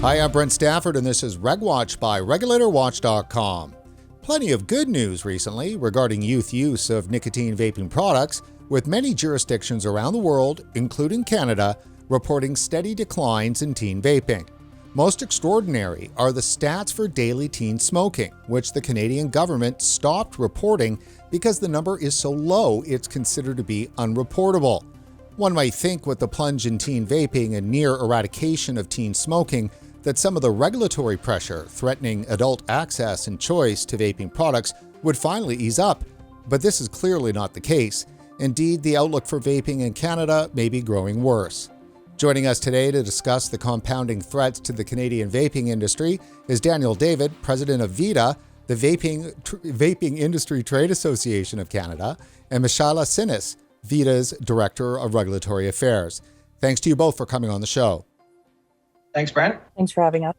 Hi, I'm Brent Stafford, and this is RegWatch by RegulatorWatch.com. Plenty of good news recently regarding youth use of nicotine vaping products, with many jurisdictions around the world, including Canada, reporting steady declines in teen vaping. Most extraordinary are the stats for daily teen smoking, which the Canadian government stopped reporting because the number is so low it's considered to be unreportable. One might think with the plunge in teen vaping and near eradication of teen smoking that some of the regulatory pressure threatening adult access and choice to vaping products would finally ease up, but this is clearly not the case. Indeed, the outlook for vaping in Canada may be growing worse. Joining us today to discuss the compounding threats to the Canadian vaping industry is Daniel David, president of VITA, the Vaping Industry Trade Association of Canada, and Meshaila Sinnis, VITA's Director of Regulatory Affairs. Thanks to you both for coming on the show. Thanks, Brent. Thanks for having us.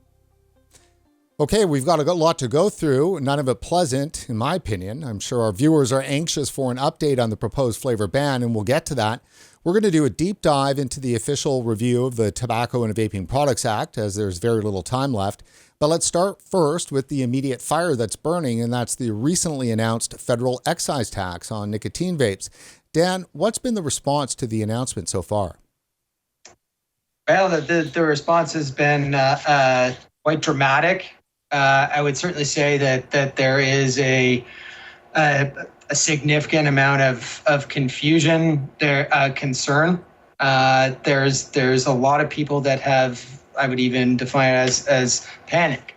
Okay, we've got a lot to go through, none of it pleasant, in my opinion. I'm sure our viewers are anxious for an update on the proposed flavor ban, and we'll get to that. We're going to do a deep dive into the official review of the Tobacco and Vaping Products Act, as there's very little time left. But let's start first with the immediate fire that's burning, and that's the recently announced federal excise tax on nicotine vapes. Dan, what's been the response to the announcement so far? Well, the response has been quite dramatic. I would certainly say that there is a significant amount of confusion, concern. There's a lot of people that have, I would even define it as panic.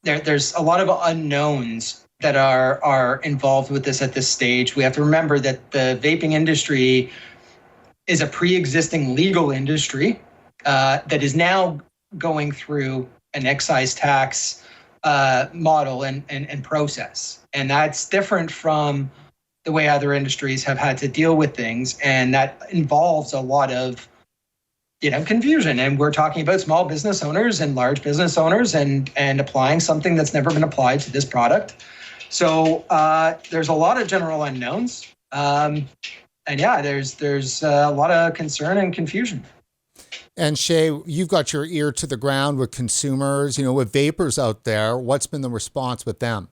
There's a lot of unknowns that are involved with this at this stage. We have to remember that the vaping industry is a pre-existing legal industry that is now going through an excise tax model and process. And that's different from the way other industries have had to deal with things. And that involves a lot of confusion. And we're talking about small business owners and large business owners and applying something that's never been applied to this product. So there's a lot of general unknowns. And yeah, there's a lot of concern and confusion. And Shay, you've got your ear to the ground with consumers, with vapers out there. What's been the response with them?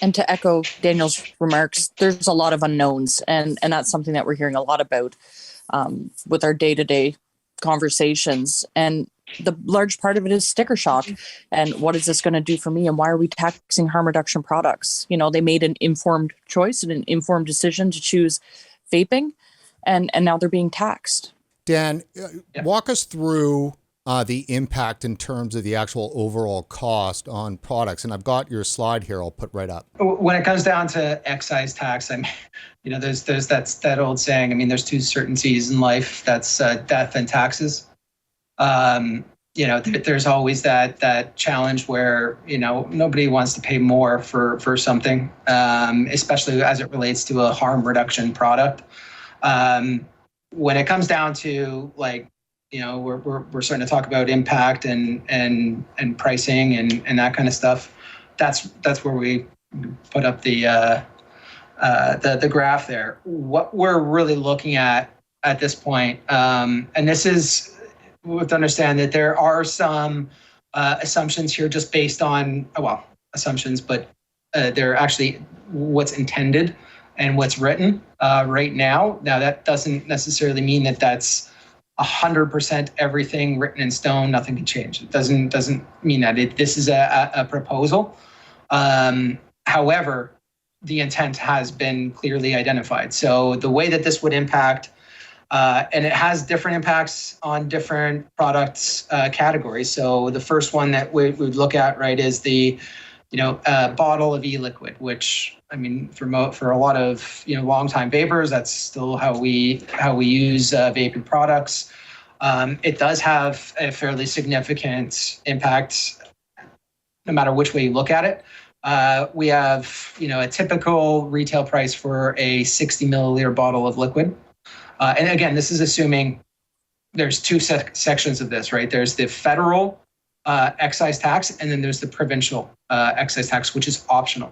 And to echo Daniel's remarks, there's a lot of unknowns, and that's something that we're hearing a lot about with our day-to-day conversations. And the large part of it is sticker shock. And what is this going to do for me? And why are we taxing harm reduction products? They made an informed choice and an informed decision to choose vaping, and now they're being taxed. Dan, walk us through the impact in terms of the actual overall cost on products. And I've got your slide here I'll put right up. When it comes down to excise tax, there's that old saying, there's two certainties in life, that's death and taxes. There's always that challenge where, nobody wants to pay more for something, especially as it relates to a harm reduction product. When it comes down to we're starting to talk about impact and pricing and that kind of stuff. That's where we put up the graph there. What we're really looking at this point, and this is, we have to understand that there are some assumptions here just based on assumptions, but they're actually what's intended and what's written right now. Now, that doesn't necessarily mean that that's 100% everything written in stone, nothing can change. It doesn't mean that. This is a proposal. However, the intent has been clearly identified. So the way that this would impact, and it has different impacts on different products categories. So the first one that we would look at, right, is the bottle of e-liquid, which for a lot of longtime vapers, that's still how we use vaping products. It does have a fairly significant impact, no matter which way you look at it. We have a typical retail price for a 60 milliliter bottle of liquid, and again, this is assuming there's two sections of this, right? There's the federal excise tax, and then there's the provincial excise tax, which is optional.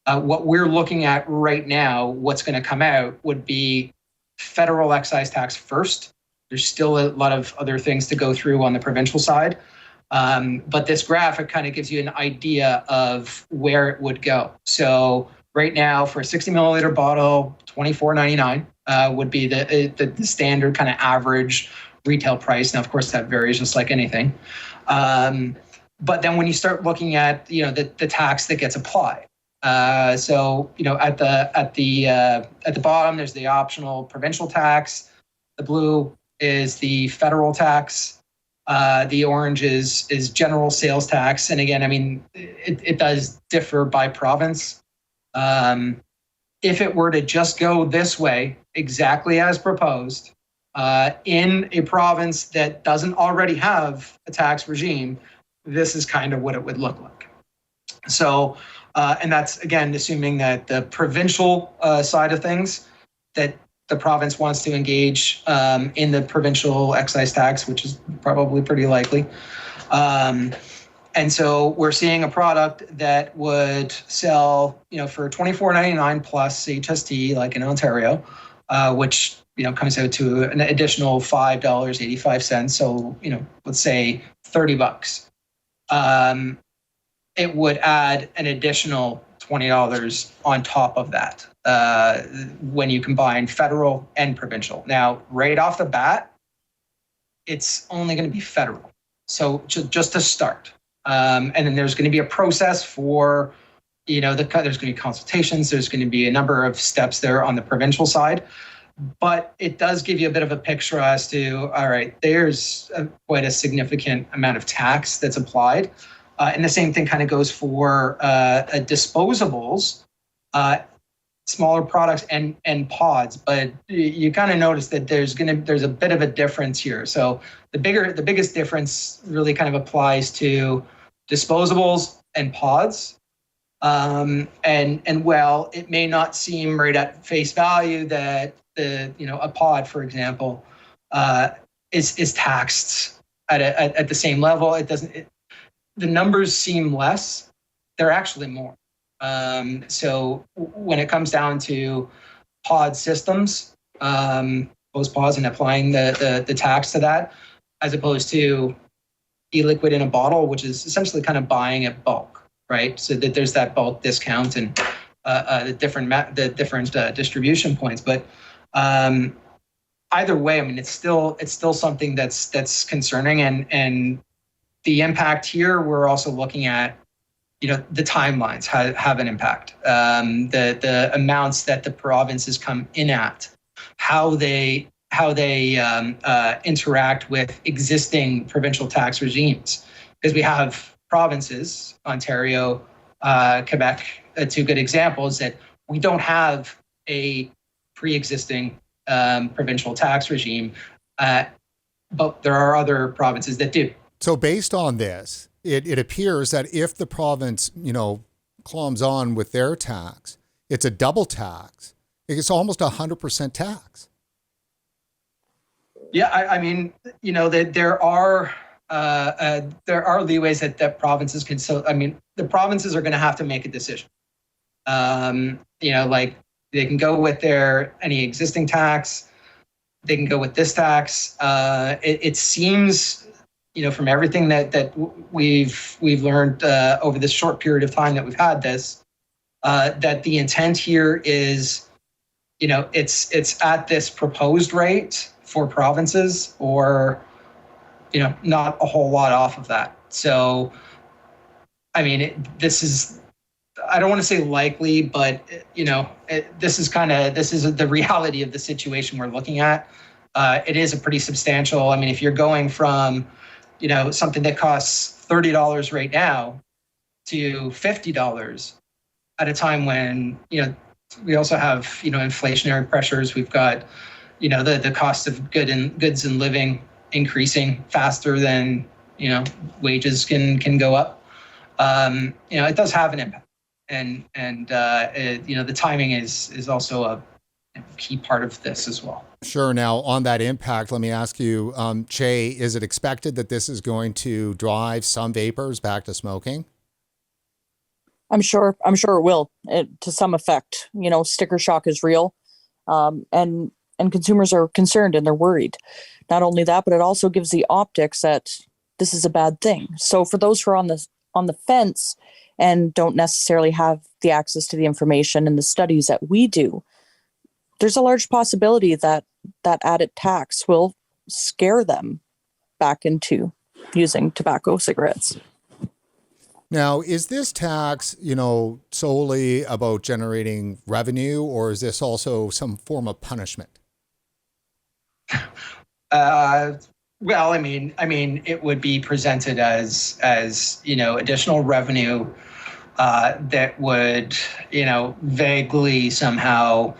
What we're looking at right now, what's going to come out would be federal excise tax first, There's still a lot of other things to go through on the provincial side. But this graphic kind of gives you an idea of where it would go. So right now for a 60 milliliter bottle, $24.99 would be the standard kind of average retail price. Now, of course, that varies just like anything. But then when you start looking at, the tax that gets applied. So, at the bottom, there's the optional provincial tax. The blue is the federal tax. The orange is general sales tax. And again, I mean, it does differ by province. If it were to just go this way, exactly as proposed, in a province that doesn't already have a tax regime, this is kind of what it would look like. So, and that's, again, assuming that the provincial side of things, that the province wants to engage in the provincial excise tax, which is probably pretty likely. And so we're seeing a product that would sell, for $24.99 plus HST, like in Ontario, which, comes out to an additional $5.85. So, let's say $30. It would add an additional $20 on top of that when you combine federal and provincial. Now, right off the bat, it's only going to be federal. So just to start. And then there's going to be a process for, there's going to be consultations. There's going to be a number of steps there on the provincial side. But it does give you a bit of a picture as to, all right, there's quite a significant amount of tax that's applied. And the same thing kind of goes for disposables, smaller products and pods. But you kind of notice that there's a bit of a difference here. So the biggest difference really kind of applies to disposables and pods. And while it may not seem right at face value that a pod, for example, is taxed at the same level, the numbers seem less. They're actually more. So when it comes down to pod systems, those pods, and applying the tax to that, as opposed to e-liquid in a bottle, which is essentially kind of buying at bulk, right? So that there's that bulk discount and the different distribution points. But either way, I mean, it's still something that's concerning, and the impact here, we're also looking at, the timelines have an impact. The amounts that the provinces come in at, how they interact with existing provincial tax regimes, because we have provinces, Ontario, Quebec, two good examples, that we don't have a pre-existing provincial tax regime, but there are other provinces that do. So based on this, it appears that if the province, clombs on with their tax, it's a double tax. It's almost 100% tax. Yeah, I mean, that there are leeways that provinces can. So, I mean, the provinces are going to have to make a decision. Like they can go with any existing tax. They can go with this tax. It seems, from everything that we've learned over this short period of time that we've had this, that the intent here is, it's at this proposed rate for provinces, or, not a whole lot off of that. So, I mean, this is, I don't want to say likely, but, this is the reality of the situation we're looking at. It is a pretty substantial, I mean, if you're going from, something that costs $30 right now to $50 at a time when, we also have, inflationary pressures. We've got, the cost of goods and living increasing faster than, wages can go up. It does have an impact. And the timing is also a key part of this as well. Sure. Now, on that impact, let me ask you, Che, is it expected that this is going to drive some vapors back to smoking? I'm sure it will, to some effect. Sticker shock is real. And and consumers are concerned and they're worried. Not only that, but it also gives the optics that this is a bad thing. So for those who are on the fence and don't necessarily have the access to the information and the studies that we do, there's a large possibility that that added tax will scare them back into using tobacco cigarettes. Now, is this tax, solely about generating revenue, or is this also some form of punishment? Well, I mean, it would be presented as additional revenue that would, vaguely somehow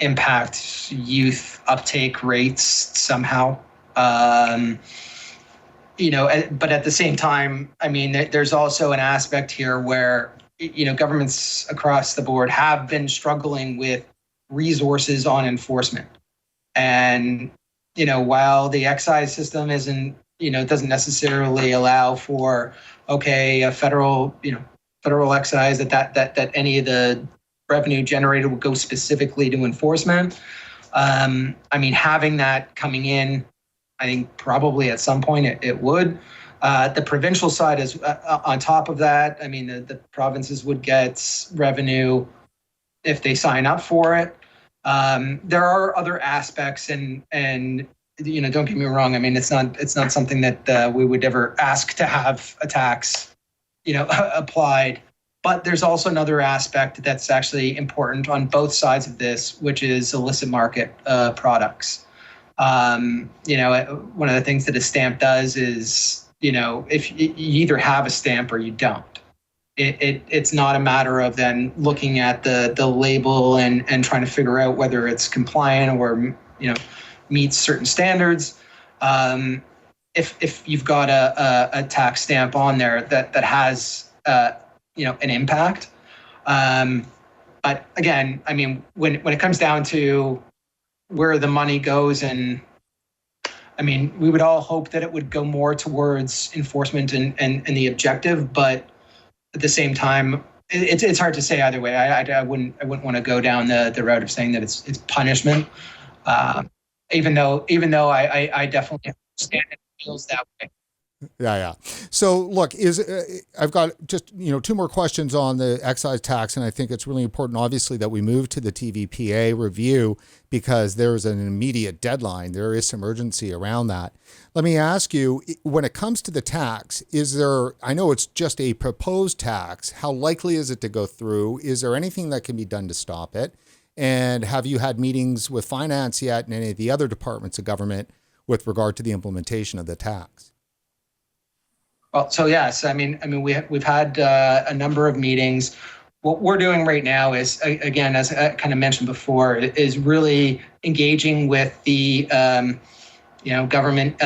impact youth uptake rates somehow. But at the same time, I mean, there's also an aspect here where, governments across the board have been struggling with resources on enforcement. And, while the excise system isn't, doesn't necessarily allow for, a federal excise that any of the revenue generated would go specifically to enforcement. Having that coming in, I think probably at some point it would. The provincial side is on top of that. I mean, the provinces would get revenue if they sign up for it. There are other aspects, and don't get me wrong. I mean, it's not something that we would ever ask to have a tax, applied. But there's also another aspect that's actually important on both sides of this, which is illicit market products. One of the things that a stamp does is, if you either have a stamp or you don't. It's not a matter of then looking at the label and trying to figure out whether it's compliant or meets certain standards. If you've got a tax stamp on there that has an impact. But again, I mean, when it comes down to where the money goes, and I mean, we would all hope that it would go more towards enforcement and the objective, but at the same time, it's hard to say either way. I wouldn't want to go down the route of saying that it's punishment, even though I definitely understand it feels that way. Yeah. So look, I've got just, two more questions on the excise tax. And I think it's really important, obviously, that we move to the TVPA review because there's an immediate deadline. There is some urgency around that. Let me ask you, when it comes to the tax, I know it's just a proposed tax. How likely is it to go through? Is there anything that can be done to stop it? And have you had meetings with finance yet and any of the other departments of government with regard to the implementation of the tax? Well, so yes, I mean, we've had a number of meetings. What we're doing right now is, again, as I kind of mentioned before, is really engaging with the, government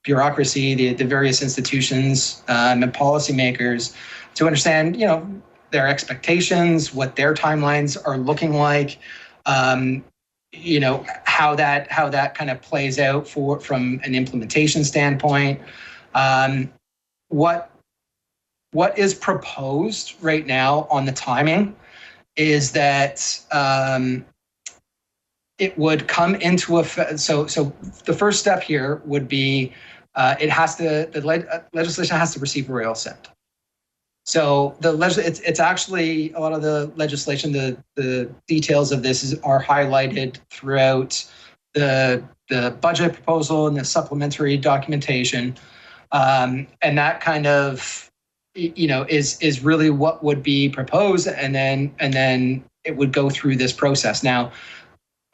bureaucracy, the various institutions and policymakers to understand, their expectations, what their timelines are looking like, how that kind of plays out from an implementation standpoint. What is proposed right now on the timing is that it would come into effect. So the first step here would be the legislation has to receive royal assent. So it's actually a lot of the legislation. The details of this are highlighted throughout the budget proposal and the supplementary documentation. And that kind of, is really what would be proposed, and then it would go through this process. Now,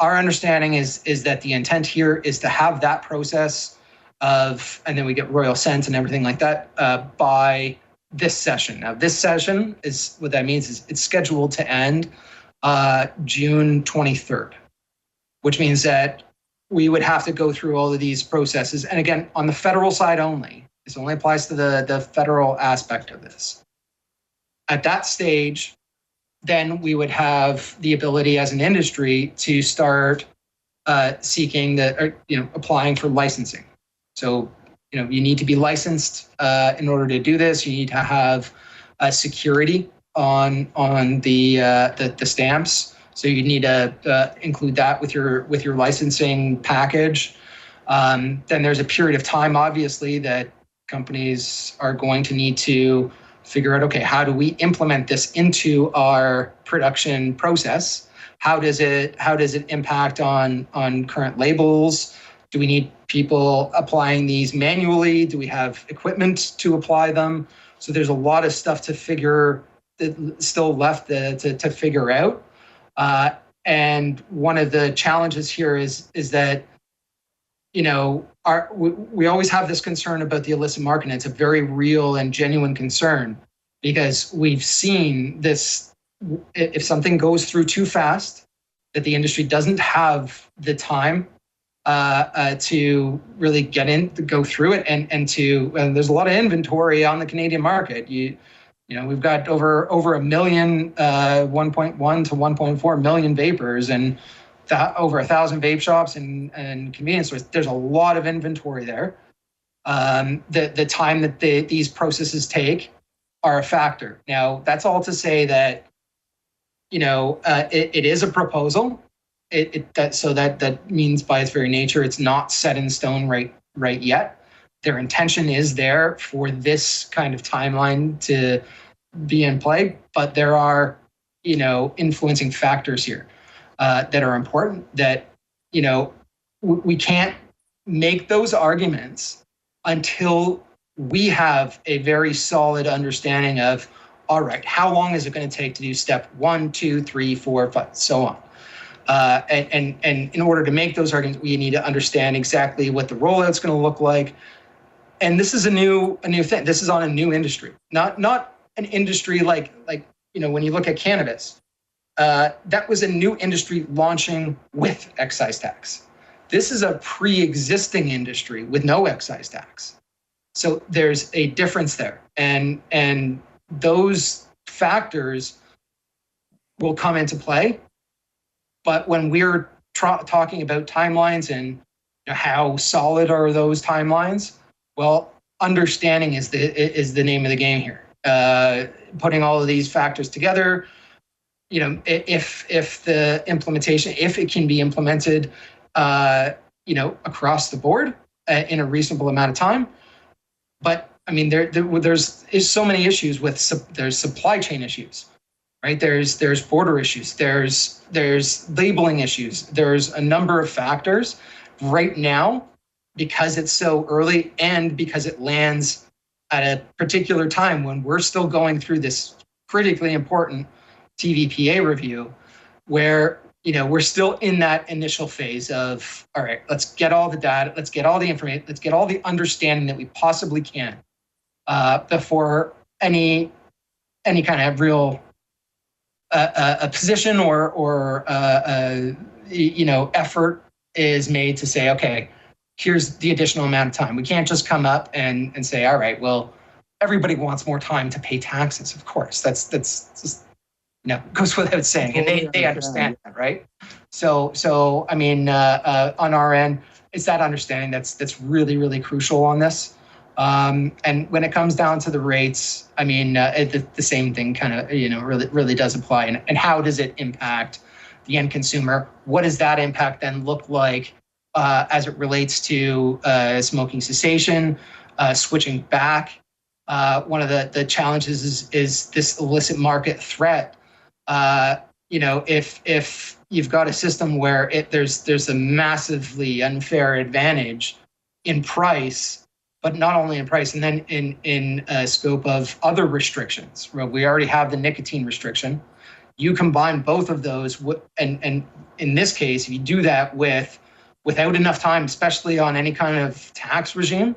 our understanding is that the intent here is to have that process and then we get royal assent and everything like that by this session. Now, this session is what that means is it's scheduled to end June 23rd, which means that we would have to go through all of these processes. And again, on the federal side only, this only applies to the federal aspect of this. At that stage, then we would have the ability as an industry to start seeking applying for licensing. So, you need to be licensed in order to do this. You need to have security on the stamps. So you need to include that with your licensing package. Then there's a period of time, obviously, that companies are going to need to figure out, okay, how do we implement this into our production process? How does it impact on current labels? Do we need people applying these manually? Do we have equipment to apply them? So there's a lot of stuff to figure still left to figure out. And one of the challenges here is that, you know, we always have this concern about the illicit market, and it's a very real and genuine concern, because we've seen this, if something goes through too fast, that the industry doesn't have the time to really go through it, and there's a lot of inventory on the Canadian market. You know, we've got over a million, 1.1 to 1.4 million vapors, and over 1,000 vape shops and convenience stores. There's a lot of inventory there. The time that these processes take are a factor. Now, that's all to say that, you know, it is a proposal. So that means by its very nature, it's not set in stone right yet. Their intention is there for this kind of timeline to be in play, but there are, you know, influencing factors here that are important, that, you know, we can't make those arguments until we have a very solid understanding of, all right, how long is it going to take to do step 1, 2, 3, 4, 5, so on. And in order to make those arguments, we need to understand exactly what the rollout's going to look like. And this is a new thing. This is on a new industry, not an industry like, you know, when you look at cannabis, that was a new industry launching with excise tax. This is a pre-existing industry with no excise tax. So there's a difference there. And those factors will come into play. But when we're talking about timelines and, you know, how solid are those timelines, well, understanding is the name of the game here. Putting all of these factors together, you know, if the implementation, if it can be implemented, you know, across the board in a reasonable amount of time. But I mean, there's so many issues there's supply chain issues, right? There's border issues. There's labeling issues. There's a number of factors right now, because it's so early and because it lands at a particular time when we're still going through this critically important TVPA review, where, you know, we're still in that initial phase of, all right, let's get all the data, let's get all the information, let's get all the understanding that we possibly can before any kind of real a position or you know, effort is made to say, okay, here's the additional amount of time. We can't just come up and say, all right, well, everybody wants more time to pay taxes. Of course, that's just, you know, goes without saying, and they understand that, right? So I mean, on our end, it's that understanding that's really, really crucial on this. And when it comes down to the rates, I mean, the same thing kind of, you know, really does apply. And how does it impact the end consumer? What does that impact then look like as it relates to smoking cessation, switching back? One of the challenges is this illicit market threat. You know, if you've got a system where there's a massively unfair advantage in price, but not only in price, and then in scope of other restrictions. We already have the nicotine restriction. You combine both of those, and in this case, if you do that without enough time, especially on any kind of tax regime,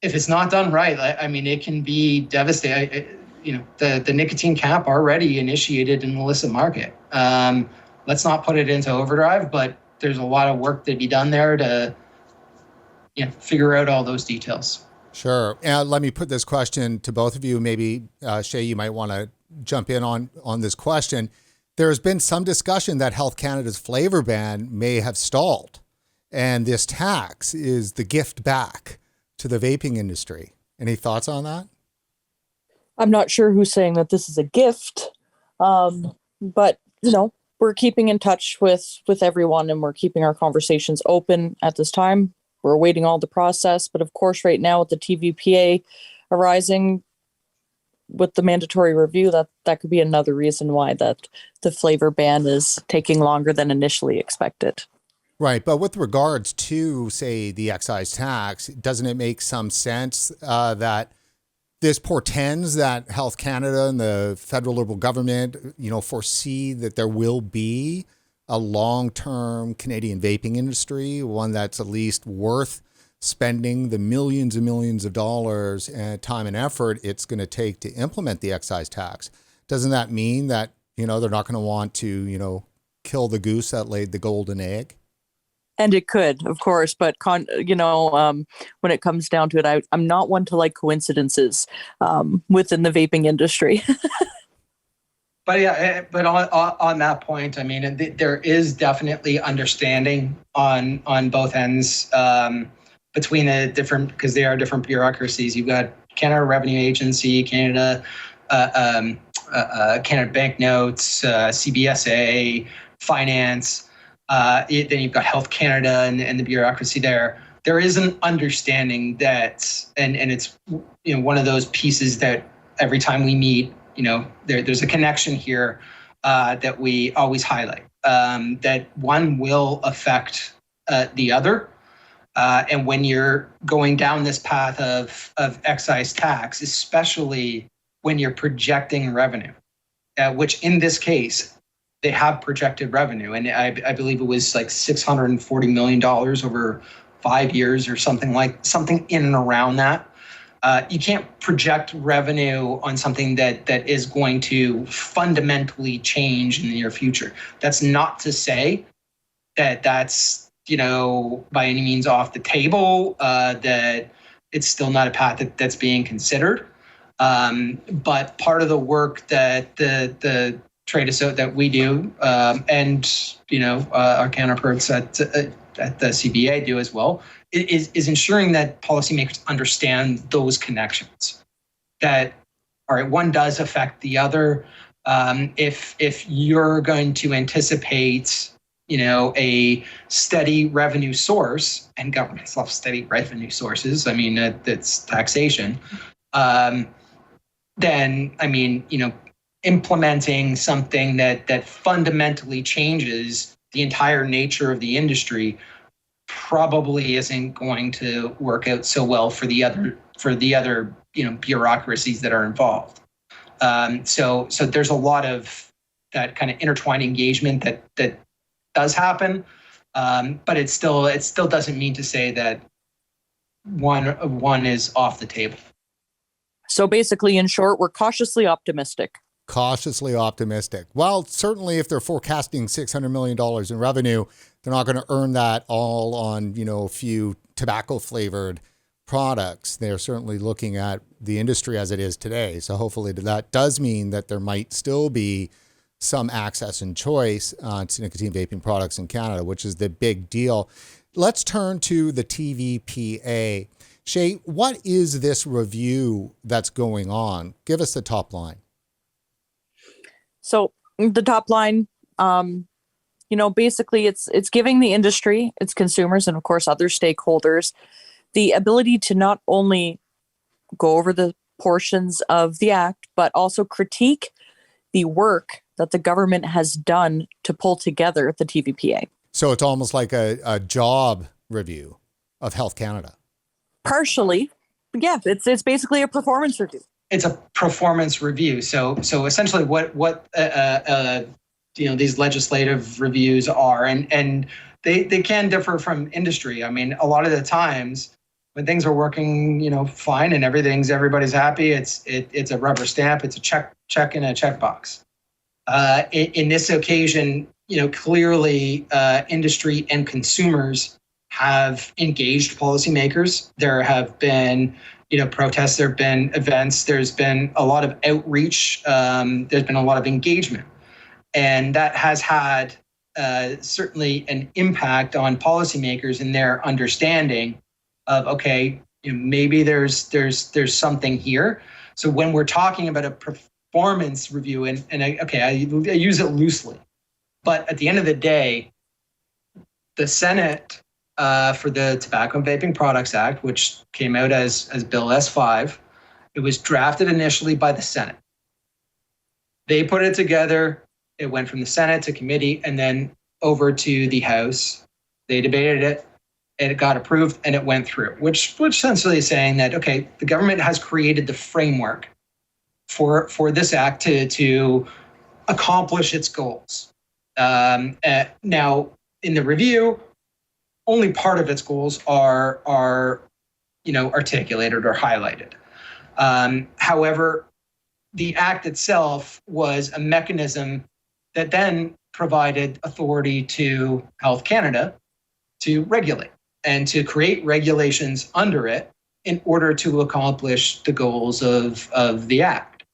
if it's not done right, I mean, it can be devastating. You know, the nicotine cap already initiated an illicit market. Let's not put it into overdrive, but there's a lot of work to be done there to, you know, figure out all those details. Sure. And let me put this question to both of you. Maybe Shay, you might want to jump in on this question. There has been some discussion that Health Canada's flavor ban may have stalled, and this tax is the gift back to the vaping industry. Any thoughts on that? I'm not sure who's saying that this is a gift, but, you know, we're keeping in touch with everyone, and we're keeping our conversations open at this time. We're awaiting all the process, but of course, right now with the TVPA arising with the mandatory review, that could be another reason why that the flavor ban is taking longer than initially expected. Right. But with regards to, say, the excise tax, doesn't it make some sense that this portends that Health Canada and the federal Liberal government, foresee that there will be a long-term Canadian vaping industry, one that's at least worth spending the millions and millions of dollars and time and effort it's going to take to implement the excise tax? Doesn't that mean that, they're not going to want to, kill the goose that laid the golden egg? And it could, of course, but when it comes down to it, I'm not one to like coincidences within the vaping industry. But yeah, but on that point, I mean, there is definitely understanding on both ends between the different, because they are different bureaucracies. You've got Canada Revenue Agency, Canada Banknotes, CBSA, Finance. Then you've got Health Canada and the bureaucracy there. There is an understanding that, and it's one of those pieces that every time we meet, there's a connection here that we always highlight. That one will affect the other, and when you're going down this path of excise tax, especially when you're projecting revenue, which in this case, they have projected revenue. And I believe it was like $640 million over 5 years or something in and around that. You can't project revenue on something that is going to fundamentally change in the near future. That's not to say that that's, by any means off the table, that it's still not a path that's being considered. But part of the work that the trade that we do, and our counterparts at the CBA do as well, is ensuring that policymakers understand those connections. That, all right, one does affect the other. If you're going to anticipate, a steady revenue source, and governments love steady revenue sources. I mean, that's taxation. Then, I mean, implementing something that fundamentally changes the entire nature of the industry probably isn't going to work out so well for the other bureaucracies that are involved. So there's a lot of that kind of intertwined engagement that does happen, but it still doesn't mean to say that one is off the table. So basically, in short, we're cautiously optimistic. Cautiously optimistic. Well, certainly if they're forecasting $600 million in revenue, they're not going to earn that all on, a few tobacco flavored products. They're certainly looking at the industry as it is today. So hopefully that does mean that there might still be some access and choice to nicotine vaping products in Canada, which is the big deal. Let's turn to the TVPA. Shay, what is this review that's going on? Give us the top line. So the top line, basically it's giving the industry, its consumers, and of course other stakeholders, the ability to not only go over the portions of the act, but also critique the work that the government has done to pull together the TVPA. So it's almost like a job review of Health Canada. Partially, yeah. It's basically a performance review. It's a performance review. So essentially, what these legislative reviews are, and they can differ from industry. I mean, a lot of the times when things are working, fine and everybody's happy, it's a rubber stamp. It's a check in a checkbox. In this occasion, clearly industry and consumers have engaged policymakers. There have been, protests, there have been events, there's been a lot of outreach, there's been a lot of engagement. And that has had certainly an impact on policymakers in their understanding of, okay, maybe there's something here. So when we're talking about a performance review, I use it loosely, But at the end of the day, the Senate for the Tobacco and Vaping Products Act, which came out as Bill S5, it was drafted initially by the Senate. They put it together. It went from the Senate to committee and then over to the House. They debated it. It got approved and it went through, which essentially is saying that, okay, the government has created the framework for this act to accomplish its goals. Now, in the review, only part of its goals are articulated or highlighted. However, the act itself was a mechanism that then provided authority to Health Canada to regulate and to create regulations under it in order to accomplish the goals of the act.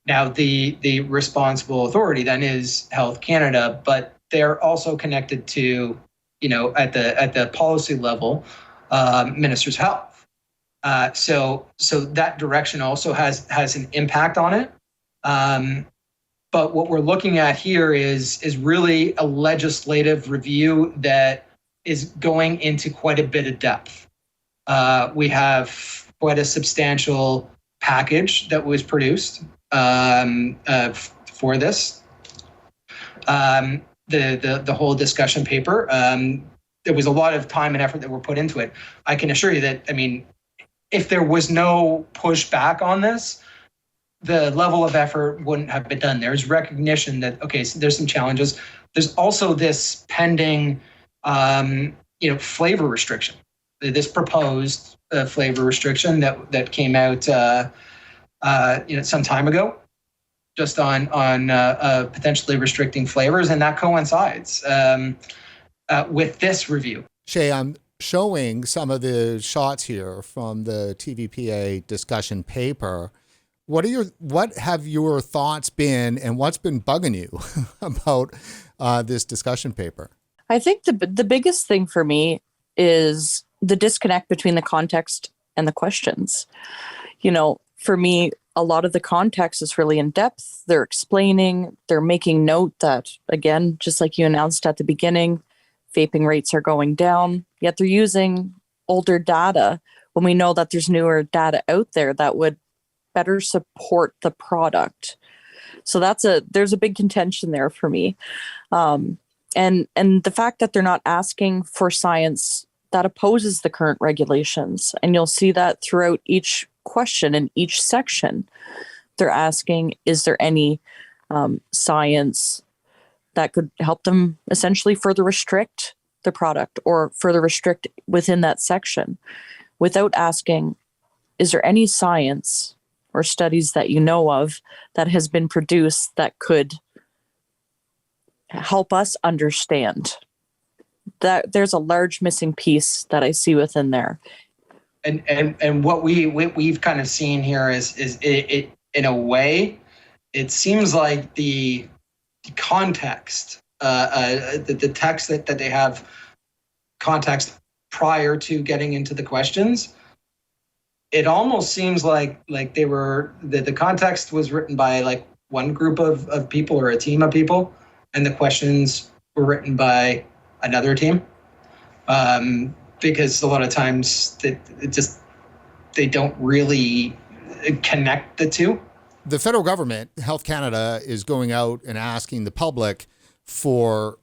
Now, the responsible authority then is Health Canada, but they're also connected to, at the policy level, Ministers of Health. So that direction also has an impact on it. But what we're looking at here is really a legislative review that is going into quite a bit of depth. We have quite a substantial package that was produced for this. The whole discussion paper. There was a lot of time and effort that were put into it. I can assure you that, if there was no pushback on this, the level of effort wouldn't have been done. There's recognition that, okay, so there's some challenges. There's also this pending, flavor restriction. This proposed flavor restriction that came out, some time ago, just on potentially restricting flavors, and that coincides with this review. Shay, I'm showing some of the shots here from the TVPA discussion paper. What have your thoughts been, and what's been bugging you about this discussion paper? I think the biggest thing for me is the disconnect between the context and the questions. For me, a lot of the context is really in depth. They're explaining, they're making note that, again, just like you announced at the beginning, vaping rates are going down, yet they're using older data when we know that there's newer data out there that would better support the product. So there's a big contention there for me. And the fact that they're not asking for science that opposes the current regulations. And you'll see that throughout each question in each section. They're asking, is there any science that could help them essentially further restrict the product or further restrict within that section, without asking, is there any science or studies that you know of that has been produced that could help us understand? That there's a large missing piece that I see within there. And what we've kind of seen here is it in a way, it seems like the context, the text that they have context prior to getting into the questions, it almost seems like they were the context was written by like one group of people or a team of people, and the questions were written by another team. Because a lot of times they don't really connect the two. The federal government, Health Canada, is going out and asking the public for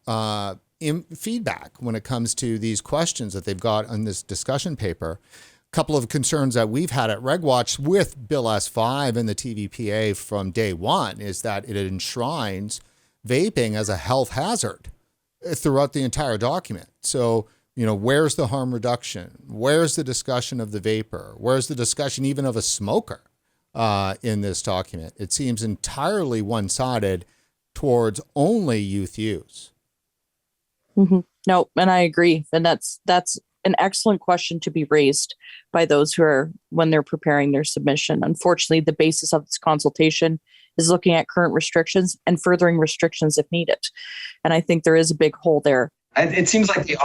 feedback when it comes to these questions that they've got on this discussion paper. A couple of concerns that we've had at RegWatch with Bill S5 and the TVPA from day one is that it enshrines vaping as a health hazard throughout the entire document. So, where's the harm reduction? Where's the discussion of the vapor? Where's the discussion even of a smoker in this document? It seems entirely one-sided towards only youth use. Mm-hmm. No, and I agree. And that's an excellent question to be raised by those who are, when they're preparing their submission. Unfortunately, the basis of this consultation is looking at current restrictions and furthering restrictions if needed. And I think there is a big hole there. It seems like the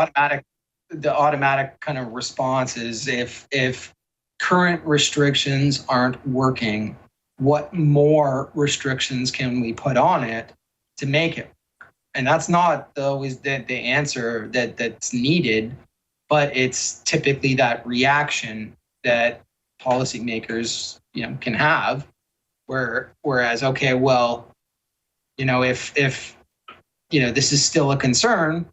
automatic kind of response is if current restrictions aren't working, what more restrictions can we put on it to make it? And that's not always the answer that's needed, but it's typically that reaction that policymakers, can have, whereas, okay, well, if this is still a concern,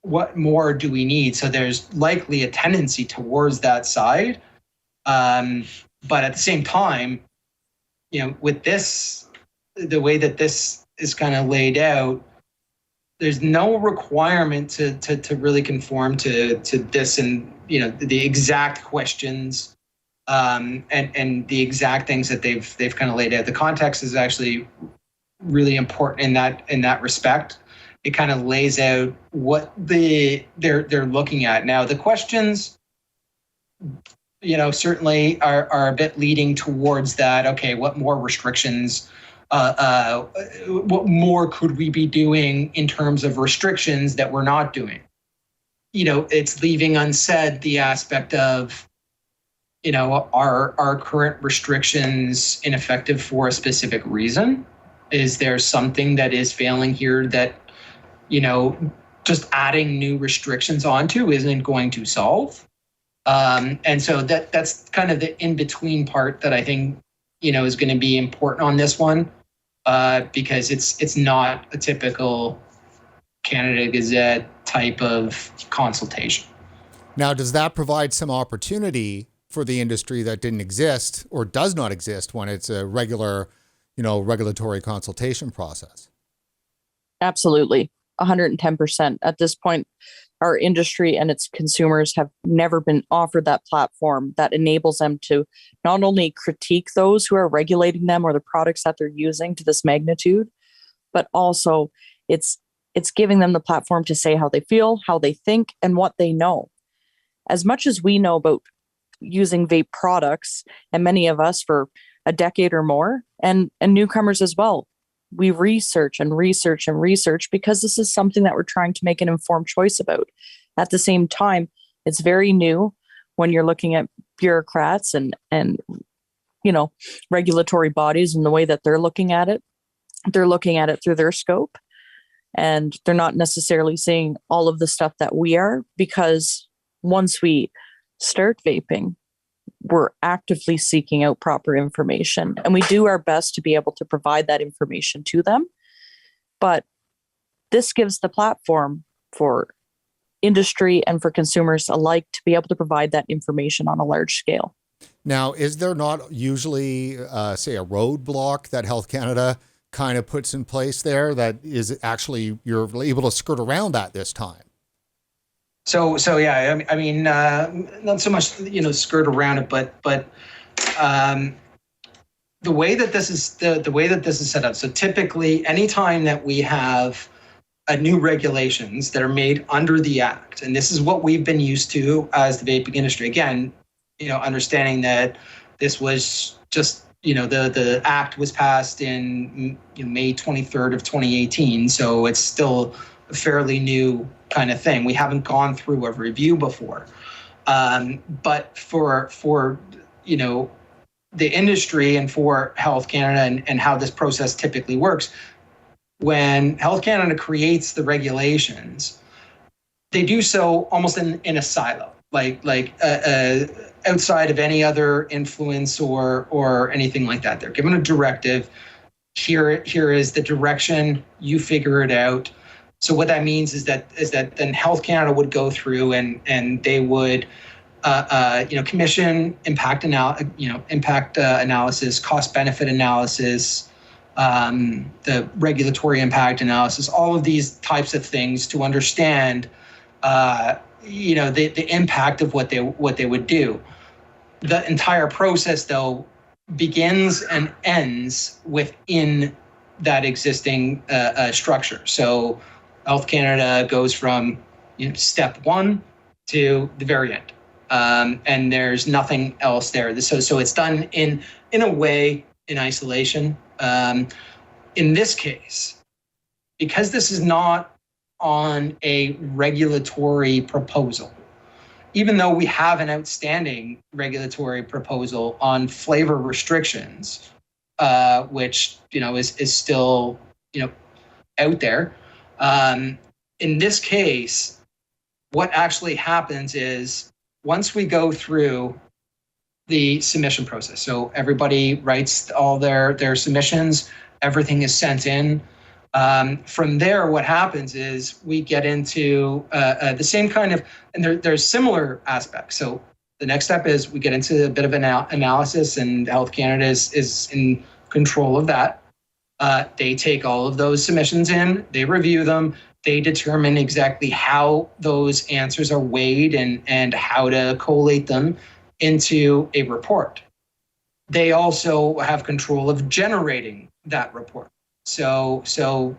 what more do we need? So there's likely a tendency towards that side. But at the same time, with this, the way that this is kind of laid out, there's no requirement to really conform to this and, the exact questions and the exact things that they've kind of laid out. The context is actually really important in that respect. It kind of lays out what they're looking at. Now, the questions, certainly are a bit leading towards that. Okay, what more restrictions? What more could we be doing in terms of restrictions that we're not doing? It's leaving unsaid the aspect of, are current restrictions ineffective for a specific reason? Is there something that is failing here that, just adding new restrictions onto isn't going to solve? And so that's kind of the in-between part that I think, is going to be important on this one, because it's not a typical Canada Gazette type of consultation. Now, does that provide some opportunity for the industry that didn't exist or does not exist when it's a regular, regulatory consultation process? Absolutely. 110%. At this point, our industry and its consumers have never been offered that platform that enables them to not only critique those who are regulating them or the products that they're using to this magnitude, but also it's giving them the platform to say how they feel, how they think, and what they know. As much as we know about using vape products, and many of us for a decade or more, and newcomers as well, we research because this is something that we're trying to make an informed choice about. At the same time, it's very new when you're looking at bureaucrats and regulatory bodies and the way that they're looking at it. They're looking at it through their scope, and they're not necessarily seeing all of the stuff that we are, because once we start vaping, we're actively seeking out proper information, and we do our best to be able to provide that information to them. But this gives the platform for industry and for consumers alike to be able to provide that information on a large scale. Now, is there not usually, say, a roadblock that Health Canada kind of puts in place there that is actually you're able to skirt around that this time? So yeah, I mean, not so much skirt around it, but the way that this is the way that this is set up. So typically, anytime that we have new regulations that are made under the Act, and this is what we've been used to as the vaping industry. Again, understanding that this was just the Act was passed in May 23rd of 2018, so it's still a fairly new kind of thing. We haven't gone through a review before, but for the industry and for Health Canada and how this process typically works, when Health Canada creates the regulations, they do so almost in a silo, like outside of any other influence or anything like that. They're given a directive. Here is the direction. You figure it out. So what that means is that then Health Canada would go through and they would commission impact analysis, cost benefit analysis, the regulatory impact analysis, all of these types of things to understand the impact of what they would do. The entire process, though, begins and ends within that existing structure. So Health Canada goes from step one to the very end, and there's nothing else there. So it's done in a way in isolation. In this case, because this is not on a regulatory proposal, even though we have an outstanding regulatory proposal on flavor restrictions, which is still out there. In this case, what actually happens is once we go through the submission process, so everybody writes all their submissions, everything is sent in. From there, what happens is we get into the same kind of, and there's similar aspects. So the next step is we get into a bit of analysis, and Health Canada is in control of that. They take all of those submissions in, they review them, they determine exactly how those answers are weighed and how to collate them into a report. They also have control of generating that report. So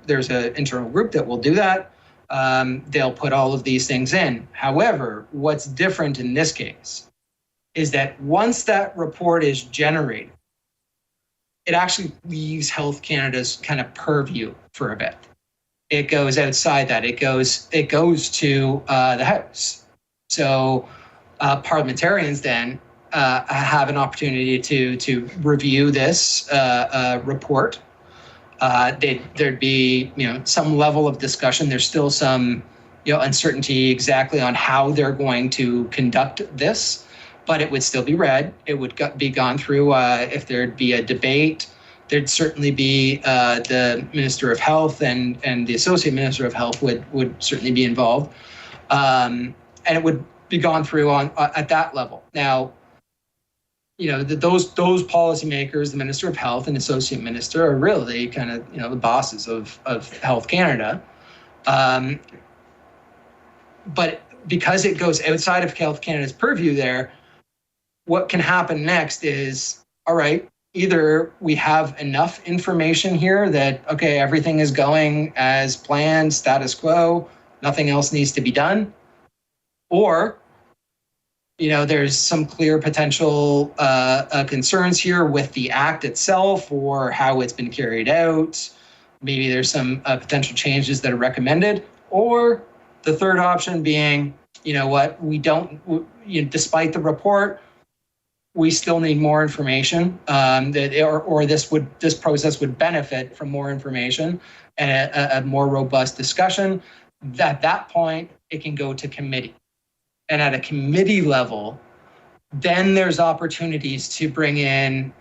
there's an internal group that will do that. They'll put all of these things in. However, what's different in this case is that once that report is generated, it actually leaves Health Canada's kind of purview for a bit. It goes outside that. It goes to the House. So parliamentarians then have an opportunity to review this report. There'd be some level of discussion. There's still some uncertainty exactly on how they're going to conduct this, but it would still be read. It would be gone through. If there'd be a debate, there'd certainly be the Minister of Health and the Associate Minister of Health would certainly be involved, and it would be gone through at that level. Now, those policymakers, the Minister of Health and Associate Minister, are really kind of the bosses of Health Canada, but because it goes outside of Health Canada's purview there, what can happen next is, all right, either we have enough information here that, okay, everything is going as planned, status quo, nothing else needs to be done, or there's some clear potential concerns here with the act itself or how it's been carried out. Maybe there's some potential changes that are recommended, or the third option being, we don't, despite the report, we still need more information. This process would benefit from more information and a more robust discussion. At that point, it can go to committee. And at a committee level, then there's opportunities to bring in,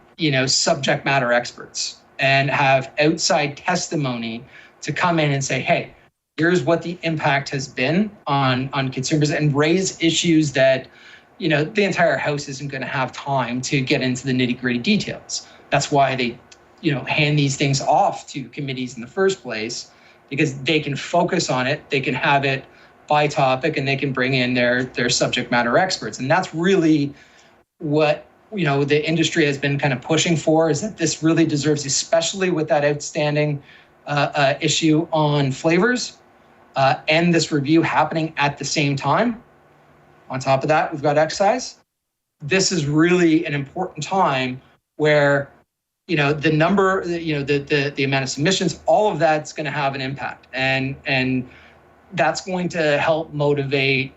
subject matter experts and have outside testimony to come in and say, hey, here's what the impact has been on consumers, and raise issues that, the entire House isn't going to have time to get into the nitty-gritty details. That's why they, hand these things off to committees in the first place, because they can focus on it, they can have it by topic, and they can bring in their subject matter experts. And that's really what the industry has been kind of pushing for, is that this really deserves, especially with that outstanding issue on flavors and this review happening at the same time. On top of that, we've got excise. This is really an important time where the number, the amount of submissions, all of that's going to have an impact, and that's going to help motivate,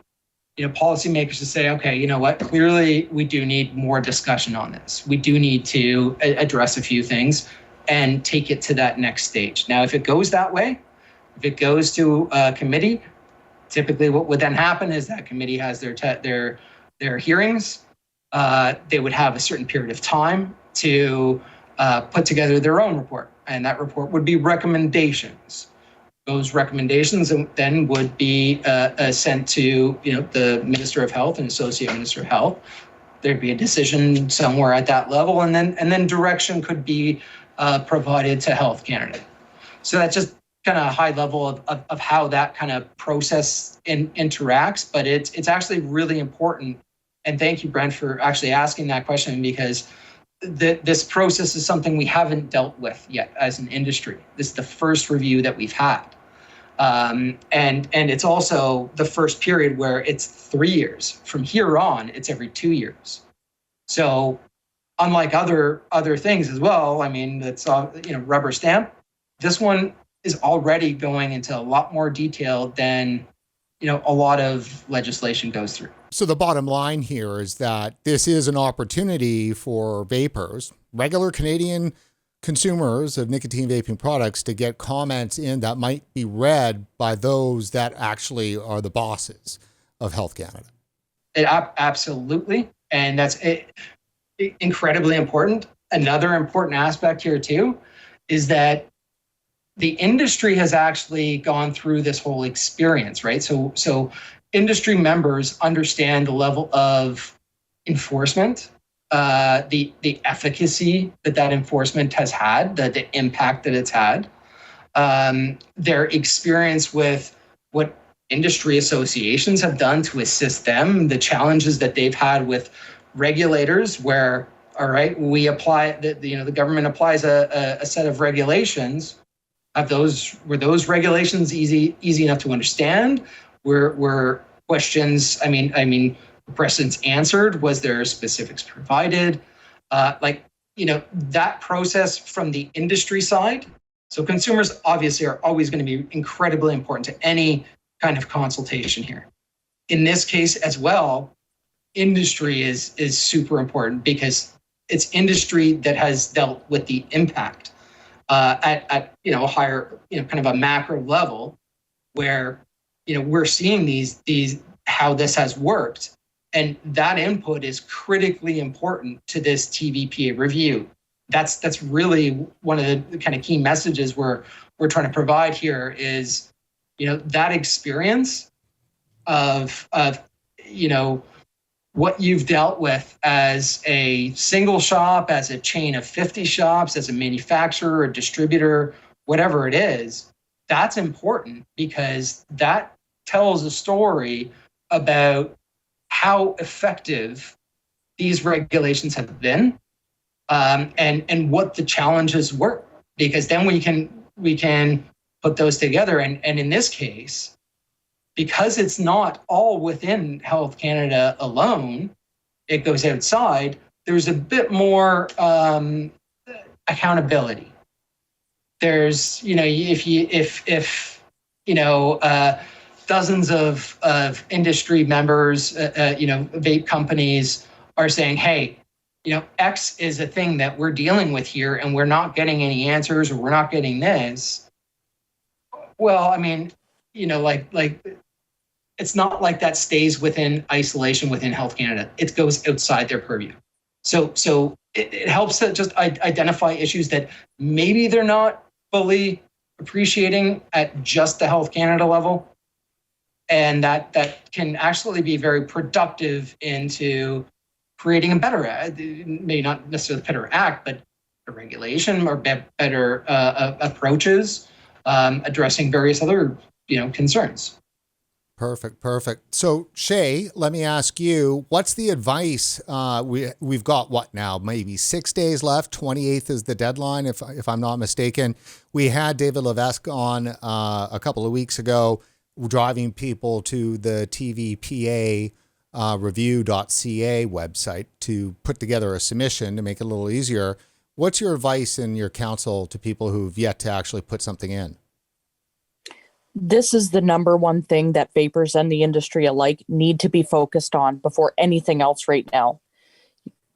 policymakers to say, okay, you know what, clearly we do need more discussion on this. We do need to address a few things and take it to that next stage. Now, if it goes that way, if it goes to a committee, typically what would then happen is that committee has their hearings. They would have a certain period of time to put together their own report, and that report would be recommendations. Those recommendations then would be sent to the Minister of Health and Associate Minister of Health. There'd be a decision somewhere at that level, and then direction could be provided to Health Canada. So that's just kind of a high level of how that kind of process interacts, but it's actually really important. And thank you, Brent, for actually asking that question, because this process is something we haven't dealt with yet as an industry. This is the first review that we've had. And it's also the first period where it's 3 years. From here on, it's every 2 years. So unlike other things as well, I mean, it's rubber stamp. This one is already going into a lot more detail than a lot of legislation goes through. So the bottom line here is that this is an opportunity for vapers, regular Canadian consumers of nicotine vaping products to get comments in that might be read by those that actually are the bosses of Health Canada. Absolutely. And that's incredibly important. Another important aspect here too is that the industry has actually gone through this whole experience, right? So industry members understand the level of enforcement, the efficacy that enforcement has had, the impact that it's had, their experience with what industry associations have done to assist them, the challenges that they've had with regulators where, all right, we apply, the government applies a set of regulations. Were those regulations easy enough to understand? Were questions, questions answered? Was there specifics provided? That process from the industry side. So consumers obviously are always going to be incredibly important to any kind of consultation here. In this case as well, industry is super important because it's industry that has dealt with the impact at a higher, kind of a macro level where, we're seeing these how this has worked. And that input is critically important to this TVPA review. That's really one of the kind of key messages we're trying to provide here is, that experience of what you've dealt with as a single shop, as a chain of 50 shops, as a manufacturer, a distributor, whatever it is, that's important because that tells a story about how effective these regulations have been, and what the challenges were. Because then we can put those together. And in this case, because it's not all within Health Canada alone, it goes outside, there's a bit more accountability. There's, if dozens of industry members, vape companies are saying, hey, X is a thing that we're dealing with here and we're not getting any answers or we're not getting this. Well, it's not like that stays within isolation within Health Canada. It goes outside their purview. So it helps to just identify issues that maybe they're not fully appreciating at just the Health Canada level. And that can actually be very productive into creating a better, maybe not necessarily a better act, but a regulation or better approaches, addressing various other, concerns. Perfect. So Shay, let me ask you, what's the advice? We've got what now? Maybe 6 days left. 28th is the deadline, if I'm not mistaken. We had David Levesque on a couple of weeks ago, driving people to the TVPA review.ca website to put together a submission to make it a little easier. What's your advice and your counsel to people who've yet to actually put something in? This is the number one thing that vapers and the industry alike need to be focused on before anything else right now.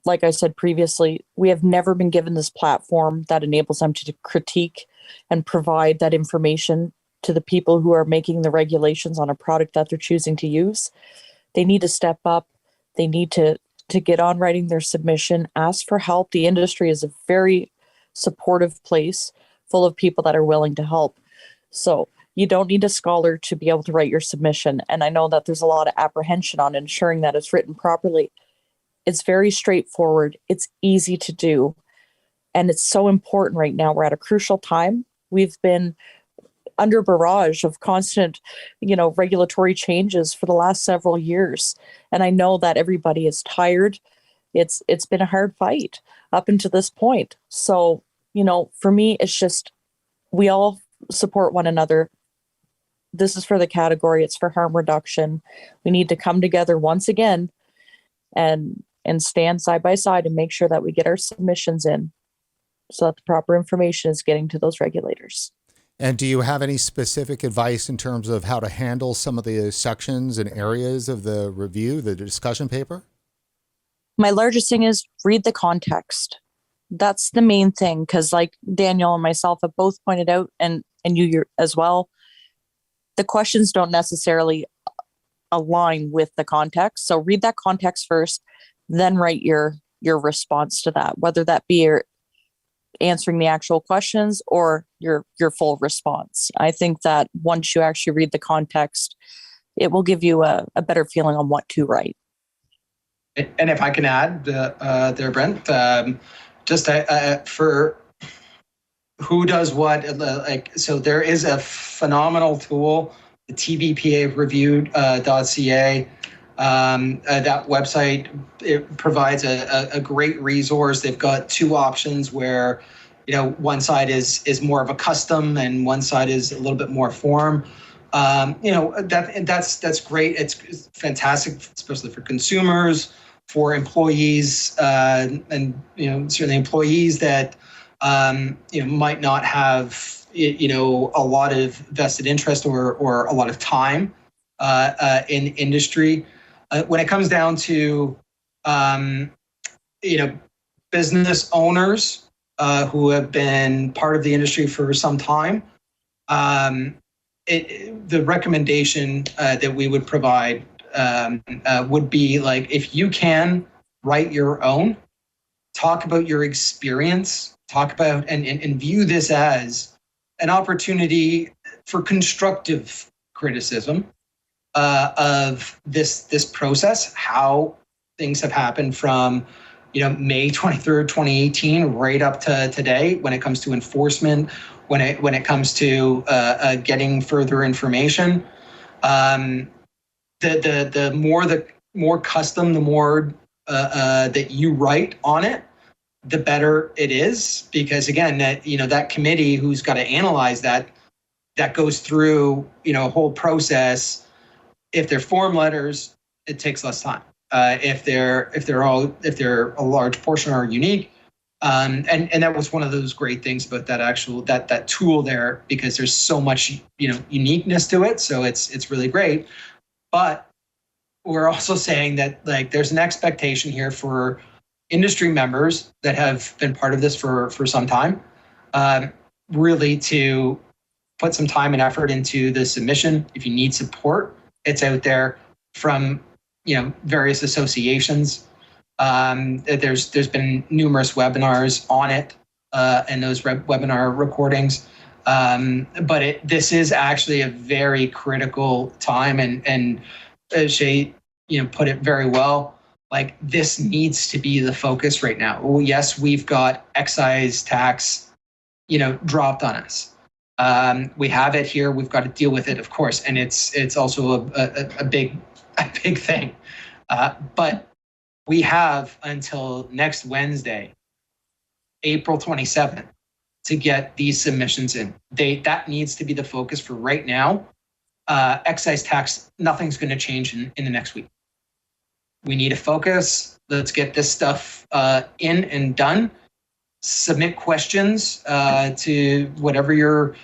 Like I said previously, we have never been given this platform that enables them to critique and provide that information to the people who are making the regulations on a product that they're choosing to use. They need to step up. They need to get on writing their submission, ask for help. The industry is a very supportive place full of people that are willing to help. So you don't need a scholar to be able to write your submission. And I know that there's a lot of apprehension on ensuring that it's written properly. It's very straightforward. It's easy to do. And it's so important right now. We're at a crucial time. We've been under barrage of constant, regulatory changes for the last several years. And I know that everybody is tired. It's been a hard fight up until this point. So, for me, it's just, we all support one another. This is for the category. It's for harm reduction. We need to come together once again and stand side by side and make sure that we get our submissions in so that the proper information is getting to those regulators. And do you have any specific advice in terms of how to handle some of the sections and areas of the review, the discussion paper? My largest thing is read the context. That's the main thing, because like Daniel and myself have both pointed out, and you as well, the questions don't necessarily align with the context. So read that context first, then write your response to that, whether that be your answering the actual questions or your full response. I think that once you actually read the context, it will give you a better feeling on what to write. And if I can add there, Brent, just for who does what, so there is a phenomenal tool, the TVPA reviewed.ca. That website, it provides a great resource. They've got two options where, one side is more of a custom and one side is a little bit more form. That's great. It's fantastic, especially for consumers, for employees, and certainly employees that might not have a lot of vested interest or a lot of time in industry. When it comes down to business owners who have been part of the industry for some time, the recommendation that we would provide would be like, if you can write your own, talk about your experience, talk about and view this as an opportunity for constructive criticism of this process, how things have happened from May 23rd, 2018, right up to today, when it comes to enforcement, when it comes to getting further information. The more custom, the more that you write on it, the better it is, because again, that committee who's got to analyze that goes through a whole process. If they're form letters, it takes less time. If they're a large portion are unique, and that was one of those great things about that tool there, because there's so much uniqueness to it. So it's really great. But we're also saying that there's an expectation here for industry members that have been part of this for some time, really to put some time and effort into the submission. If you need support, it's out there from various associations. There's been numerous webinars on it, and those webinar recordings. But this is actually a very critical time, and Shay, put it very well. This needs to be the focus right now. Well, yes, we've got excise tax, dropped on us. We have it here. We've got to deal with it, of course, and it's also a big thing. But we have until next Wednesday, April 27th, to get these submissions in. That needs to be the focus for right now. Excise tax, nothing's going to change in the next week. We need to focus. Let's get this stuff in and done. Submit questions to whatever your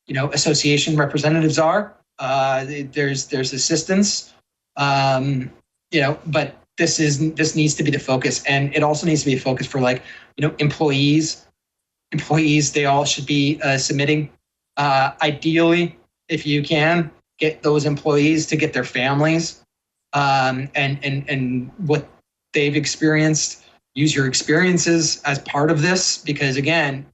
association representatives are. There's assistance. But this needs to be the focus, and it also needs to be a focus for employees. Employees, they all should be submitting. Ideally, if you can, get those employees to get their families and what they've experienced. Use your experiences as part of this, because again,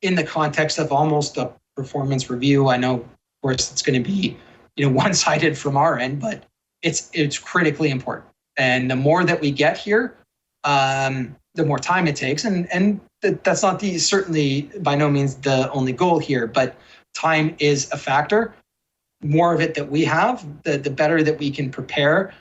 in the context of almost a performance review, I know, of course, it's going to be one-sided from our end, but it's critically important. And the more that we get here, the more time it takes, and that's not certainly by no means the only goal here, but time is a factor. More of it that we have, the better that we can prepare.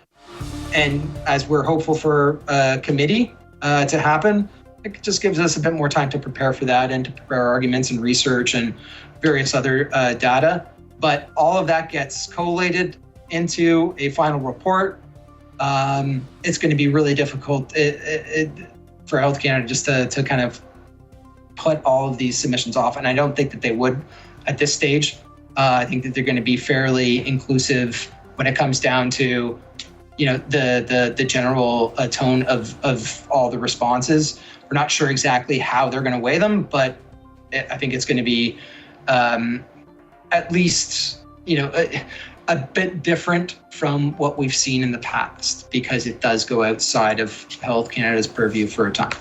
And as we're hopeful for a committee to happen, it just gives us a bit more time to prepare for that and to prepare arguments and research and various other data. But all of that gets collated into a final report. It's going to be really difficult for Health Canada just to kind of put all of these submissions off. And I don't think that they would at this stage. I think that they're going to be fairly inclusive when it comes down to the general tone of all the responses. We're not sure exactly how they're going to weigh them, but I think it's going to be at least a bit different from what we've seen in the past, because it does go outside of Health Canada's purview for a time.